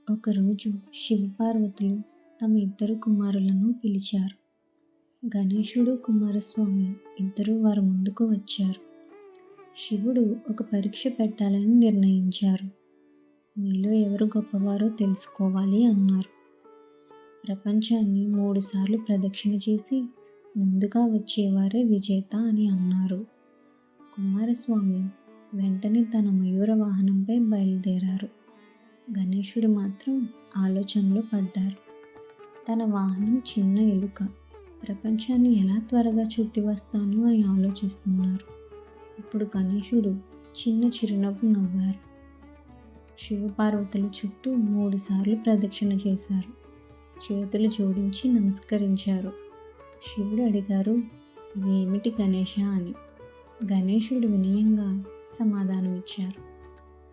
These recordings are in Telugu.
ఒకరోజు శివపార్వతులు తమ ఇద్దరు కుమారులను పిలిచారు. గణేశుడు, కుమారస్వామి ఇద్దరూ వారి ముందుకు వచ్చారు. శివుడు ఒక పరీక్ష పెట్టాలని నిర్ణయించారు. మీలో ఎవరు గొప్పవారో తెలుసుకోవాలి అన్నారు. ప్రపంచాన్ని 3 సార్లు ప్రదక్షిణ చేసి ముందుగా వచ్చేవారే విజేత అని అన్నారు. కుమారస్వామి వెంటనే తన మయూర వాహనంపై బయలుదేరారు. గణేశుడు మాత్రం ఆలోచనలో పడ్డారు. తన వాహనం చిన్న ఎలుక, ప్రపంచాన్ని ఎలా త్వరగా చుట్టి వస్తాను అని ఆలోచిస్తున్నారు. ఇప్పుడు గణేశుడు చిన్న చిరునవ్వు నవ్వారు. శివపార్వతుల చుట్టూ 3 సార్లు ప్రదక్షిణ చేశారు. చేతులు జోడించి నమస్కరించారు. శివుడు అడిగారు, ఇది ఏమిటి గణేశ అని. గణేశుడు వినయంగా సమాధానమిచ్చారు,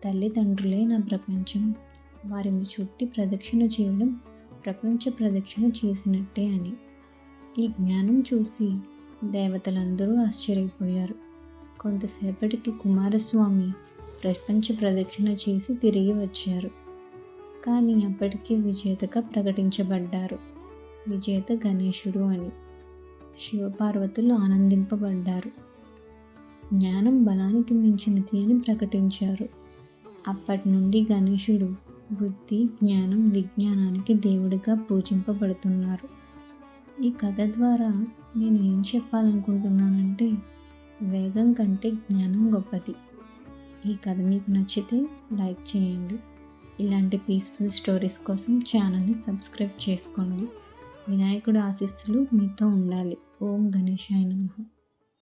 తల్లిదండ్రులే నా ప్రపంచం, వారిని చుట్టి ప్రదక్షిణ చేయడం ప్రపంచ ప్రదక్షిణ చేసినట్టే అని. ఈ జ్ఞానం చూసి దేవతలందరూ ఆశ్చర్యపోయారు. కొంతసేపటికి కుమారస్వామి ప్రపంచ ప్రదక్షిణ చేసి తిరిగి వచ్చారు. కానీ అప్పటికే విజేతగా ప్రకటించబడ్డారు. విజేత గణేశుడు అని. శివపార్వతులు ఆనందింపబడ్డారు. జ్ఞానం బలానికి మించినది అని ప్రకటించారు. అప్పటి నుండి గణేశుడు బుద్ధి, జ్ఞానం, విజ్ఞానానికి దేవుడిగా పూజింపబడుతున్నారు. ఈ కథ ద్వారా నేను ఏం చెప్పాలనుకుంటున్నానంటే, వేగం కంటే జ్ఞానం గొప్పది. ఈ కథ మీకు నచ్చితే లైక్ చేయండి. ఇలాంటి పీస్ఫుల్ స్టోరీస్ కోసం ఛానల్ని సబ్స్క్రైబ్ చేసుకోండి. వినాయకుడి ఆశీస్సులు మీతో ఉండాలి. ఓం గణేశాయ నమః.